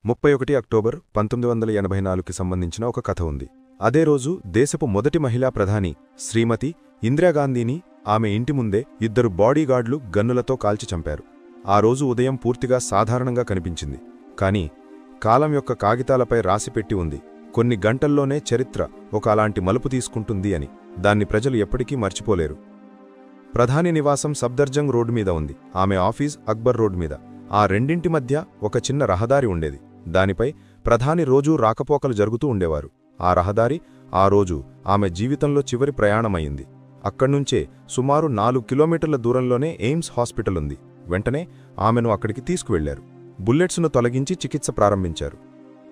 31 October 1984కి సంబంధించిన ఒక కథ ఉంది. అదే రోజు దేశపు మొదటి మహిళా ప్రధాని శ్రీమతి ఇందిరాగాంధీని ఆమె ఇంటి ముందే ఇద్దరు బాడీగార్డ్లు గన్నులతో కాల్చి చంపారు. ఆ రోజు ఉదయం పూర్తిగా సాధారణంగా కనిపించింది. కానీ కాలం యొక్క కాగితాలపై రాసిపెట్టి ఉంది, కొన్ని గంటల్లోనే చరిత్ర ఒక అలాంటి మలుపు తీసుకుంటుంది అని. దాన్ని ప్రజలు ఎప్పటికీ మర్చిపోలేరు. ప్రధాని నివాసం సఫ్దర్జంగ్ రోడ్డు మీద ఉంది. ఆమె ఆఫీస్ అక్బర్ రోడ్ మీద. ఆ రెండింటి మధ్య ఒక చిన్న రహదారి ఉండేది. దానిపై ప్రధాని రోజూ రాకపోకలు జరుగుతూ ఉండేవారు. ఆ రహదారి ఆ రోజు ఆమె జీవితంలో చివరి ప్రయాణమయ్యింది. అక్కడ్నుంచే సుమారు 4 కిలోమీటర్ల దూరంలోనే ఎయిమ్స్ హాస్పిటల్ ఉంది. వెంటనే ఆమెను అక్కడికి తీసుకువెళ్లారు. బుల్లెట్స్ను తొలగించి చికిత్స ప్రారంభించారు.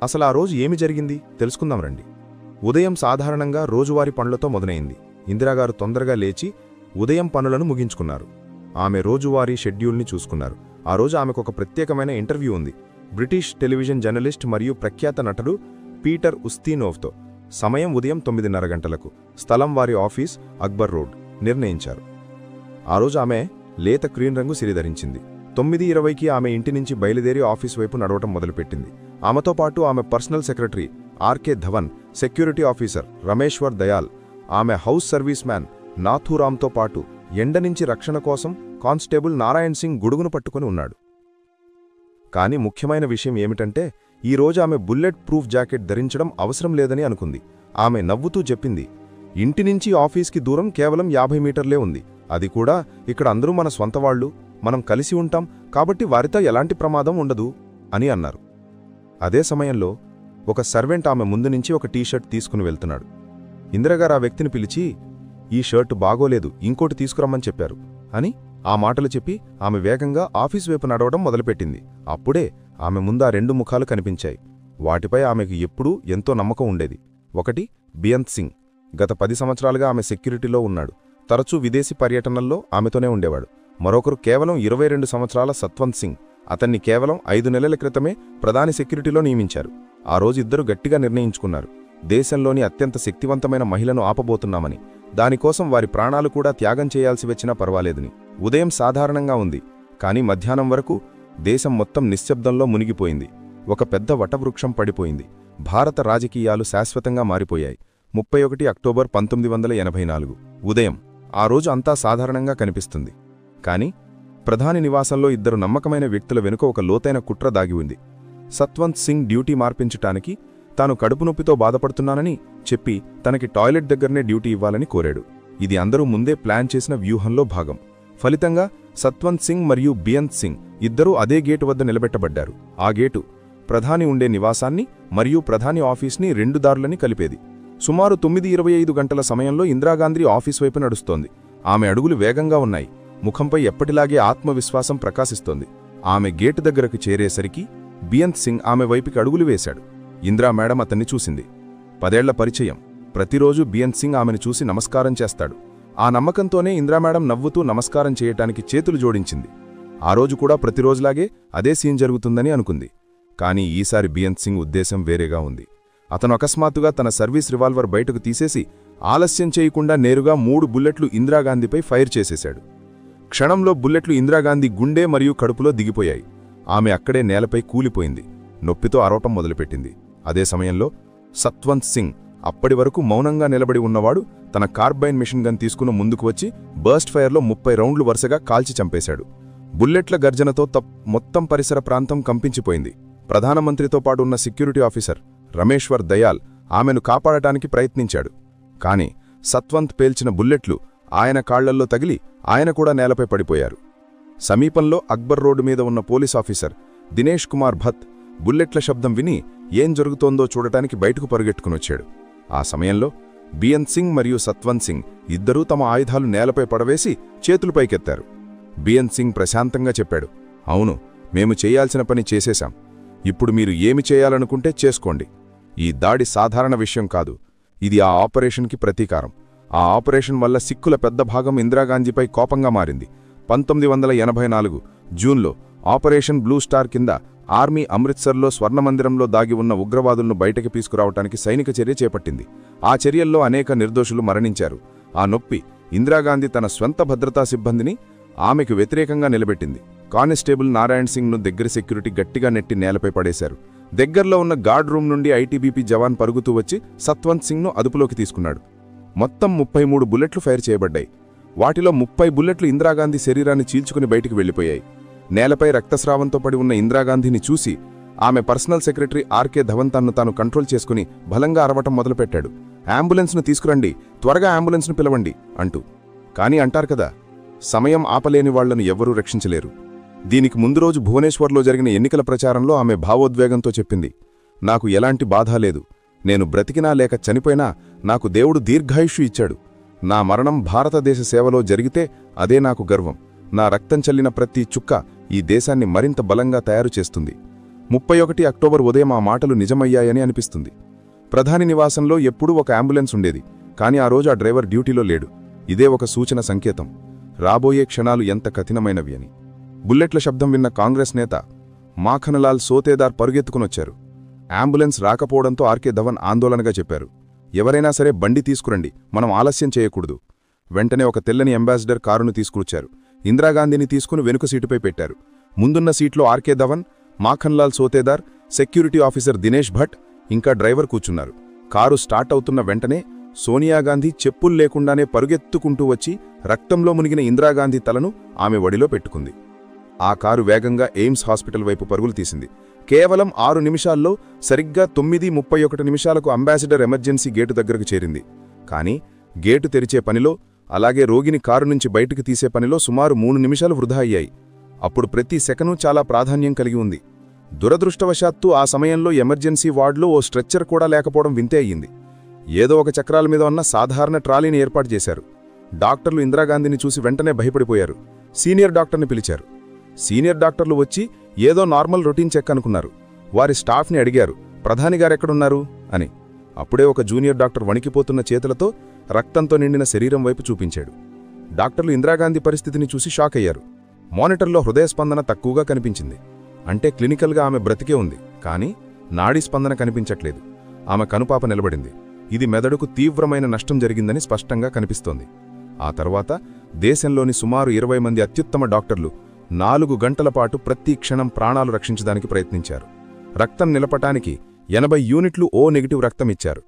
అసలు ఆ రోజు ఏమి జరిగింది తెలుసుకుందాం రండి. ఉదయం సాధారణంగా రోజువారీ పనులతో మొదలైంది. ఇందిరాగారు తొందరగా లేచి ఉదయం పనులను ముగించుకున్నారు. ఆమె రోజువారీ షెడ్యూల్ని చూసుకున్నారు. ఆ రోజు ఆమెకొక ప్రత్యేకమైన ఇంటర్వ్యూ ఉంది. బ్రిటిష్ టెలివిజన్ జర్నలిస్ట్ మరియు ప్రఖ్యాత నటుడు పీటర్ ఉస్తీనోవ్తో. సమయం ఉదయం 9:30 గంటలకు. స్థలం వారి ఆఫీస్ అక్బర్ రోడ్ నిర్ణయించారు. ఆ రోజు ఆమె లేత క్రీమ్ రంగు సిరి ధరించింది. 9:20కి ఆమె ఇంటి నుంచి బయలుదేరి ఆఫీస్ వైపు నడవటం మొదలుపెట్టింది. ఆమెతో పాటు ఆమె personal secretary R K Dhawan, security officer Rameshwar Dayal, ఆమె హౌస్ సర్వీస్ మ్యాన్ నాథూరామ్తో పాటు ఎండ నుంచి రక్షణ కోసం కానిస్టేబుల్ నారాయణ్ సింగ్ గొడుగును పట్టుకుని ఉన్నాడు. కానీ ముఖ్యమైన విషయం ఏమిటంటే, ఈరోజు ఆమె బుల్లెట్ ప్రూఫ్ జాకెట్ ధరించడం అవసరం లేదని అనుకుంది. ఆమె నవ్వుతూ చెప్పింది, ఇంటి నుంచి ఆఫీస్కి దూరం కేవలం 50 మీటర్లే ఉంది. అది కూడా ఇక్కడ అందరూ మన స్వంతవాళ్లు, మనం కలిసి ఉంటాం, కాబట్టి వారితో ఎలాంటి ప్రమాదం ఉండదు అని అన్నారు. అదే సమయంలో ఒక సర్వెంట్ ఆమె ముందు నుంచి ఒక టీషర్ట్ తీసుకుని వెళ్తున్నాడు. ఇందిరాగారు ఆ వ్యక్తిని పిలిచి, ఈ షర్టు బాగోలేదు, ఇంకోటి తీసుకురమ్మని చెప్పారు అని ఆ మాటలు చెప్పి ఆమె వేగంగా ఆఫీస్ వైపు నడవడం మొదలుపెట్టింది. అప్పుడే ఆమె ముందు ఆ 2 ముఖాలు కనిపించాయి. వాటిపై ఆమెకు ఎప్పుడూ ఎంతో నమ్మకం ఉండేది. ఒకటి బియంత్ సింగ్. గత 10 సంవత్సరాలుగా ఆమె సెక్యూరిటీలో ఉన్నాడు. తరచూ విదేశీ పర్యటనల్లో ఆమెతోనే ఉండేవాడు. మరొకరు కేవలం 22 సంవత్సరాల సత్వంత్ సింగ్. అతన్ని కేవలం 5 నెలల క్రితమే ప్రధాని సెక్యూరిటీలో నియమించారు. ఆ రోజు ఇద్దరు గట్టిగా నిర్ణయించుకున్నారు, దేశంలోని అత్యంత శక్తివంతమైన మహిళను ఆపబోతున్నామని. దానికోసం వారి ప్రాణాలు కూడా త్యాగం చేయాల్సి వచ్చినా పర్వాలేదని. ఉదయం సాధారణంగా ఉంది, కానీ మధ్యాహ్నం వరకు దేశం మొత్తం నిశ్శబ్దంలో మునిగిపోయింది. ఒక పెద్ద వటవృక్షం పడిపోయింది. భారత రాజకీయాలు శాశ్వతంగా మారిపోయాయి. 31 అక్టోబర్ 1984 ఉదయం. ఆ రోజు అంతా సాధారణంగా కనిపిస్తుంది. కానీ ప్రధాని నివాసంలో ఇద్దరు నమ్మకమైన వ్యక్తుల వెనుక ఒక లోతైన కుట్ర దాగి ఉంది. సత్వంత్ సింగ్ డ్యూటీ మార్పించటానికి తాను కడుపు నొప్పితో బాధపడుతున్నానని చెప్పి తనకి టాయిలెట్ దగ్గరనే డ్యూటీ ఇవ్వాలని కోరాడు. ఇది అందరూ ముందే ప్లాన్ చేసిన వ్యూహంలో భాగం. ఫలితంగా సత్వంత్ సింగ్ మరియు బియంత్ సింగ్ ఇద్దరూ అదే గేటు వద్ద నిలబెట్టబడ్డారు. ఆ గేటు ప్రధాని ఉండే నివాసాన్ని మరియు ప్రధాని ఆఫీస్ని 2 దారులని కలిపేది. సుమారు 9:25 గంటల సమయంలో ఇందిరాగాంధీ ఆఫీస్ వైపు నడుస్తోంది. ఆమె అడుగులు వేగంగా ఉన్నాయి. ముఖంపై ఎప్పటిలాగే ఆత్మవిశ్వాసం ప్రకాశిస్తోంది. ఆమె గేటు దగ్గరకు చేరేసరికి బియంత్ సింగ్ ఆమె వైపుకి అడుగులు వేశాడు. ఇందిరా మేడం అతన్ని చూసింది. 10 ఏళ్ల పరిచయం. ప్రతిరోజు బియంత్ సింగ్ ఆమెను చూసి నమస్కారం చేస్తాడు. ఆ నమ్మకంతోనే ఇందిరా మేడం నవ్వుతూ నమస్కారం చేయటానికి చేతులు జోడించింది. ఆ రోజు కూడా ప్రతిరోజులాగే అదే సీన్ జరుగుతుందని అనుకుంది. కానీ ఈసారి బియంత్ సింగ్ ఉద్దేశం వేరేగా ఉంది. అతను అకస్మాత్తుగా తన సర్వీస్ రివాల్వర్ బయటకు తీసేసి ఆలస్యం చేయకుండా నేరుగా 3 బుల్లెట్లు ఇందిరాగాంధీపై ఫైర్ చేసేశాడు. క్షణంలో బుల్లెట్లు ఇందిరాగాంధీ గుండె మరియు కడుపులో దిగిపోయాయి. ఆమె అక్కడే నేలపై కూలిపోయింది. నొప్పితో అరవటం మొదలుపెట్టింది. అదే సమయంలో సత్వంత్ సింగ్, అప్పటి వరకు మౌనంగా నిలబడి ఉన్నవాడు, తన కార్బైన్ మిషన్ గన్ తీసుకుని ముందుకు వచ్చి బర్స్ట్ ఫైర్లో 30 రౌండ్లు వరుసగా కాల్చి చంపేశాడు. బుల్లెట్ల గర్జనతో మొత్తం పరిసర ప్రాంతం కంపించిపోయింది. ప్రధానమంత్రితో పాటు ఉన్న సెక్యూరిటీ ఆఫీసర్ రమేశ్వర్ దయాల్ ఆమెను కాపాడటానికి ప్రయత్నించాడు. కాని సత్వంత్ పేల్చిన బుల్లెట్లు ఆయన కాళ్లల్లో తగిలి ఆయన కూడా నేలపై పడిపోయారు. సమీపంలో అక్బర్ రోడ్డు మీద ఉన్న పోలీస్ ఆఫీసర్ దినేష్ కుమార్ భత్ బుల్లెట్ల శబ్దం విని ఏం జరుగుతోందో చూడటానికి బయటకు పరుగెట్టుకునొచ్చాడు. ఆ సమయంలో బియంత్ సింగ్ మరియు సత్వంత్ సింగ్ ఇద్దరూ తమ ఆయుధాలు నేలపై పడవేసి చేతులు పైకెత్తారు. బియంత్ సింగ్ ప్రశాంతంగా చెప్పాడు, అవును, మేము చేయాల్సిన పని చేసేశాం. ఇప్పుడు మీరు ఏమి చేయాలనుకుంటే చేసుకోండి. ఈ దాడి సాధారణ విషయం కాదు. ఇది ఆ ఆపరేషన్కి ప్రతీకారం. ఆ ఆపరేషన్ వల్ల సిక్కుల పెద్ద భాగం ఇందిరాగాంధీపై కోపంగా మారింది. 1984 జూన్లో ఆపరేషన్ బ్లూ స్టార్ కింద ఆర్మీ అమృత్సర్లో స్వర్ణమందిరంలో దాగి ఉన్న ఉగ్రవాదులను బయటకి తీసుకురావటానికి సైనిక చర్య చేపట్టింది. ఆ చర్యల్లో అనేక నిర్దోషులు మరణించారు. ఆ నొప్పి ఇందిరాగాంధీ తన స్వంత భద్రతా సిబ్బందిని ఆమెకు వ్యతిరేకంగా నిలబెట్టింది. కానిస్టేబుల్ నారాయణ్ సింగ్ను దగ్గర సెక్యూరిటీ గట్టిగా నెట్టి నేలపై పడేశారు. దగ్గర్లో ఉన్న గార్డ్ రూమ్ నుండి ఐటీబీపీ జవాన్ పరుగుతూ వచ్చి సత్వంత్ సింగ్ను అదుపులోకి తీసుకున్నాడు. మొత్తం 33 బుల్లెట్లు ఫైర్ చేయబడ్డాయి. వాటిలో 30 బుల్లెట్లు ఇందిరాగాంధీ శరీరాన్ని చీల్చుకుని బయటికి వెళ్లిపోయాయి. నేలపై రక్తస్రావంతో పడి ఉన్న ఇందిరాగాంధీని చూసి ఆమె పర్సనల్ సెక్రటరీ ఆర్కే ధవన్ తన్ను తాను కంట్రోల్ చేసుకుని బలంగా అరవటం మొదలుపెట్టాడు. అంబులెన్స్ను తీసుకురండి, త్వరగా అంబులెన్స్ను పిలవండి అంటూ. కానీ అంటారు కదా, సమయం ఆపలేని వాళ్లను ఎవ్వరూ రక్షించలేరు. దీనికి ముందు రోజు భువనేశ్వర్లో జరిగిన ఎన్నికల ప్రచారంలో ఆమె భావోద్వేగంతో చెప్పింది, నాకు ఎలాంటి బాధ లేదు, నేను బ్రతికినా లేక చనిపోయినా నాకు దేవుడు దీర్ఘాయుష్షు ఇచ్చాడు. నా మరణం భారతదేశ సేవలో జరిగితే అదే నాకు గర్వం. నా రక్తం చల్లిన ప్రతి చుక్క ఈ దేశాన్ని మరింత బలంగా తయారు చేస్తుంది. 31 అక్టోబర్ ఉదయం ఆ మాటలు నిజమయ్యాయని అనిపిస్తుంది. ప్రధాని నివాసంలో ఎప్పుడూ ఒక అంబులెన్స్ ఉండేది, కానీ ఆ రోజు ఆ డ్రైవర్ డ్యూటీలో లేడు. ఇదే ఒక సూచన సంకేతం, రాబోయే క్షణాలు ఎంత కఠినమైనవి అని. బుల్లెట్ల శబ్దం విన్న కాంగ్రెస్ నేత మాఖనలాల్ సోతేదార్ పరుగెత్తుకునొచ్చారు. అంబులెన్స్ రాకపోవడంతో ఆర్కే ధవన్ ఆందోళనగా చెప్పారు, ఎవరైనా సరే బండి తీసుకురండి, మనం ఆలస్యం చేయకూడదు. వెంటనే ఒక తెల్లని అంబాసిడర్ కారును తీసుకువచ్చారు. ఇందిరాగాంధీని తీసుకుని వెనుక సీటుపై పెట్టారు. ముందున్న సీట్లో R K Dhawan, Makhanlal Sotedar, security officer Dinesh Bhat ఇంకా డ్రైవర్ కూర్చున్నారు. కారు స్టార్ట్ అవుతున్న వెంటనే సోనియాగాంధీ చెప్పులు లేకుండానే పరుగెత్తుకుంటూ వచ్చి రక్తంలో మునిగిన ఇందిరాగాంధీ తలను ఆమె వడిలో పెట్టుకుంది. ఆ కారు వేగంగా ఎయిమ్స్ హాస్పిటల్ వైపు పరుగులు తీసింది. కేవలం 6 నిమిషాల్లో సరిగ్గా 9:31 నిమిషాలకు అంబాసిడర్ ఎమర్జెన్సీ గేటు దగ్గరకు చేరింది. కానీ గేటు తెరిచే పనిలో, అలాగే రోగిని కారు నుంచి బయటకు తీసే పనిలో సుమారు 3 నిమిషాలు వృధా అయ్యాయి. అప్పుడు ప్రతి సెకను చాలా ప్రాధాన్యం కలిగి ఉంది. దురదృష్టవశాత్తు ఆ సమయంలో ఎమర్జెన్సీ వార్డులో ఓ స్ట్రెచ్చర్ కూడా లేకపోవడం వింతే అయ్యింది. ఏదో ఒక చక్రాల మీద ఉన్న సాధారణ ట్రాలీని ఏర్పాటు చేశారు. డాక్టర్లు ఇందిరాగాంధీని చూసి వెంటనే భయపడిపోయారు. సీనియర్ డాక్టర్ని పిలిచారు. సీనియర్ డాక్టర్లు వచ్చి ఏదో నార్మల్ రొటీన్ చెక్ అనుకున్నారు. వారి స్టాఫ్ని అడిగారు, ప్రధానిగారెక్కడున్నారు అని. అప్పుడే ఒక జూనియర్ డాక్టర్ వణికిపోతున్న చేతులతో రక్తంతో నిండిన శరీరం వైపు చూపించాడు. డాక్టర్లు ఇందిరాగాంధీ పరిస్థితిని చూసి షాక్ అయ్యారు. మానిటర్లో హృదయస్పందన తక్కువగా కనిపించింది. అంటే క్లినికల్గా ఆమె బ్రతికే ఉంది, కానీ నాడీ స్పందన కనిపించట్లేదు. ఆమె కనుపాప నిలబడింది. ఇది మెదడుకు తీవ్రమైన నష్టం జరిగిందని స్పష్టంగా కనిపిస్తోంది. ఆ తర్వాత దేశంలోని సుమారు 20 మంది అత్యుత్తమ డాక్టర్లు 4 గంటల పాటు ప్రతి క్షణం ప్రాణాలు రక్షించడానికి ప్రయత్నించారు. రక్తం నిలపటానికి 80 యూనిట్లు ఓ నెగిటివ్ రక్తం ఇచ్చారు.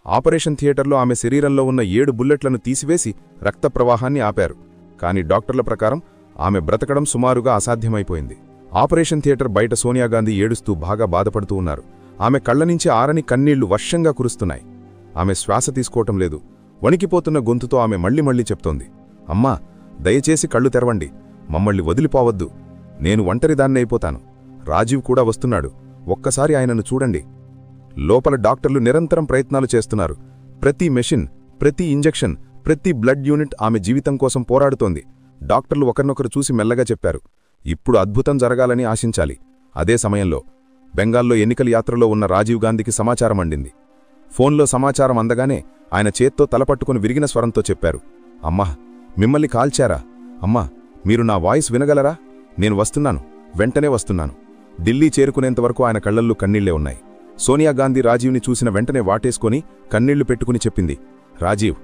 ఆపరేషన్ థియేటర్లో ఆమె శరీరంలో ఉన్న 7 బుల్లెట్లను తీసివేసి రక్త ప్రవాహాన్ని ఆపారు. కానీ డాక్టర్ల ప్రకారం ఆమె బ్రతకడం సుమారుగా అసాధ్యమైపోయింది. ఆపరేషన్ థియేటర్ బయట సోనియాగాంధీ ఏడుస్తూ బాగా బాధపడుతూ ఉన్నారు. ఆమె కళ్లనుంచి ఆరని కన్నీళ్లు వర్షంగా కురుస్తున్నాయి. ఆమె శ్వాస తీసుకోవటం లేదు. వణికిపోతున్న గొంతుతో ఆమె మళ్ళీ చెప్తోంది, అమ్మా, దయచేసి కళ్ళు తెరవండి, మమ్మల్ని వదిలిపోవద్దు, నేను ఒంటరిదాన్నైపోతాను. రాజీవ్ కూడా వస్తున్నాడు, ఒక్కసారి ఆయనను చూడండి. లోపల డాక్టర్లు నిరంతరం ప్రయత్నాలు చేస్తున్నారు. ప్రతి మెషిన్, ప్రతి ఇంజెక్షన్, ప్రతి బ్లడ్ యూనిట్ ఆమె జీవితం కోసం పోరాడుతోంది. డాక్టర్లు ఒకరినొకరు చూసి మెల్లగా చెప్పారు, ఇప్పుడు అద్భుతం జరగాలని ఆశించాలి. అదే సమయంలో బెంగాల్లో ఎన్నికల యాత్రలో ఉన్న రాజీవ్ గాంధీకి సమాచారం అందింది. ఫోన్లో సమాచారం అందగానే ఆయన చేత్తో తలపట్టుకుని విరిగిన స్వరంతో చెప్పారు, అమ్మా, మిమ్మల్ని కాల్చారా? అమ్మా, మీరు నా వాయిస్ వినగలరా? నేను వస్తున్నాను, వెంటనే వస్తున్నాను. ఢిల్లీ చేరుకునేంతవరకు ఆయన కళ్లల్లో కన్నీళ్లే ఉన్నాయి. సోనియాగాంధీ రాజీవ్ని చూసిన వెంటనే వాటేసుకొని కన్నీళ్లు పెట్టుకుని చెప్పింది, రాజీవ్,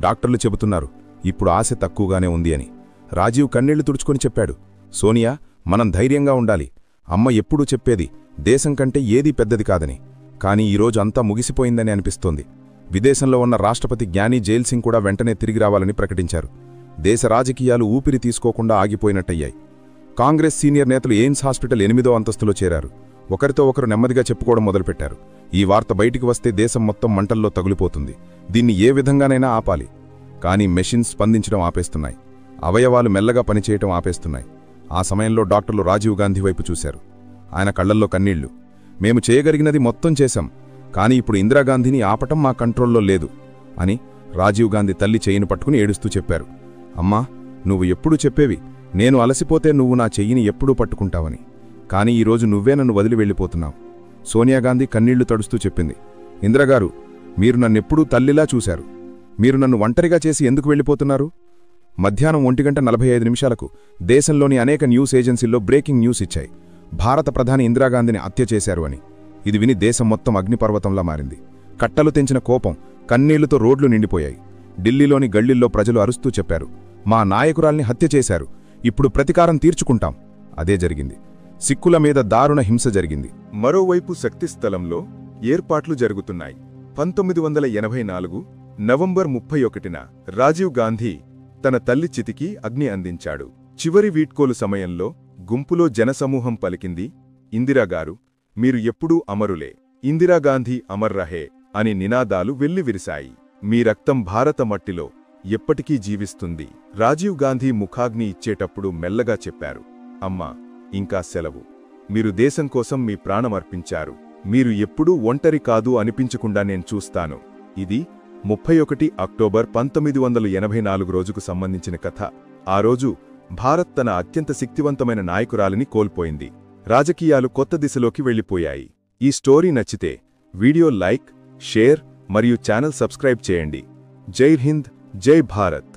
డాక్టర్లు చెబుతున్నారు ఇప్పుడు ఆశ తక్కువగానే ఉంది అని. రాజీవ్ కన్నీళ్లు తుడుచుకొని చెప్పాడు, సోనియా, మనం ధైర్యంగా ఉండాలి. అమ్మ ఎప్పుడూ చెప్పేది దేశం కంటే ఏదీ పెద్దది కాదని. కానీ ఈరోజు అంతా ముగిసిపోయిందని అనిపిస్తోంది. విదేశంలో ఉన్న రాష్ట్రపతి జ్ఞాని జైల్ సింగ్ కూడా వెంటనే తిరిగి రావాలని ప్రకటించారు. దేశ రాజకీయాలు ఊపిరి తీసుకోకుండా ఆగిపోయినట్టయ్యాయి. కాంగ్రెస్ సీనియర్ నేతలు ఎయిమ్స్ హాస్పిటల్ 8వ అంతస్తులో చేరారు. ఒకరితో ఒకరు నెమ్మదిగా చెప్పుకోవడం మొదలుపెట్టారు. ఈ వార్త బయటికి వస్తే దేశం మొత్తం మంటల్లో తగులిపోతుంది. దీన్ని ఏ విధంగానైనా ఆపాలి. కానీ మెషిన్స్ స్పందించడం ఆపేస్తున్నాయి. అవయవాలు మెల్లగా పనిచేయటం ఆపేస్తున్నాయి. ఆ సమయంలో డాక్టర్లు రాజీవ్ గాంధీ వైపు చూశారు. ఆయన కళ్లల్లో కన్నీళ్లు. మేము చేయగలిగినది మొత్తం చేశాం, కానీ ఇప్పుడు ఇందిరాగాంధీని ఆపటం మా కంట్రోల్లో లేదు అని రాజీవ్ గాంధీ తల్లి చెయ్యిని పట్టుకుని ఏడుస్తూ చెప్పారు. అమ్మా, నువ్వు ఎప్పుడూ చెప్పేవి, నేను అలసిపోతే నువ్వు నా చెయ్యిని ఎప్పుడూ పట్టుకుంటావని. కానీ ఈరోజు నువ్వే నన్ను వదిలి వెళ్ళిపోతున్నావు. సోనియాగాంధీ కన్నీళ్లు తడుస్తూ చెప్పింది, ఇందిరాగారు, మీరు నన్నెప్పుడూ తల్లిలా చూశారు. మీరు నన్ను ఒంటరిగా చేసి ఎందుకు వెళ్ళిపోతున్నారు? మధ్యాహ్నం 1:45 దేశంలోని అనేక న్యూస్ ఏజెన్సీల్లో బ్రేకింగ్ న్యూస్ ఇచ్చాయి. భారత ప్రధాని ఇందిరాగాంధీని హత్య చేశారు అని. ఇది విని దేశం మొత్తం అగ్నిపర్వతంలా మారింది. కట్టలు తెంచిన కోపం, కన్నీళ్లతో రోడ్లు నిండిపోయాయి. ఢిల్లీలోని గళ్లిల్లో ప్రజలు అరుస్తూ చెప్పారు, మా నాయకురాల్ని హత్య చేశారు, ఇప్పుడు ప్రతీకారం తీర్చుకుంటాం. అదే జరిగింది. సిక్కుల మీద దారుణ హింస జరిగింది. మరోవైపు శక్తిస్థలంలో ఏర్పాట్లు జరుగుతున్నాయి. 1984 నవంబర్ 31న రాజీవ్ గాంధీ తన తల్లి చితికి అగ్ని అందించాడు. చివరి వీడ్కోలు సమయంలో గుంపులో జనసమూహం పలికింది, ఇందిరాగారు, మీరు ఎప్పుడూ అమరులే, ఇందిరాగాంధీ అమర్ రహే అని నినాదాలు వెల్లివిరిశాయి. మీ రక్తం భారత మట్టిలో ఎప్పటికీ జీవిస్తుంది. రాజీవ్ గాంధీ ముఖాగ్ని ఇచ్చేటప్పుడు మెల్లగా చెప్పారు, అమ్మా, ఇంకా సెలవు. మీరు దేశం కోసం మీ ప్రాణమర్పించారు. మీరు ఎప్పుడూ ఒంటరి కాదు అనిపించకుండా నేను చూస్తాను. ఇది 31 అక్టోబర్ 1984 రోజుకు సంబంధించిన కథ. ఆ రోజు భారత్ తన అత్యంత శక్తివంతమైన నాయకురాలిని కోల్పోయింది. రాజకీయాలు కొత్త దిశలోకి వెళ్ళిపోయాయి. ఈ స్టోరీ నచ్చితే వీడియో లైక్, షేర్ మరియు ఛానల్ సబ్స్క్రైబ్ చేయండి. జై హింద్, జై భారత్.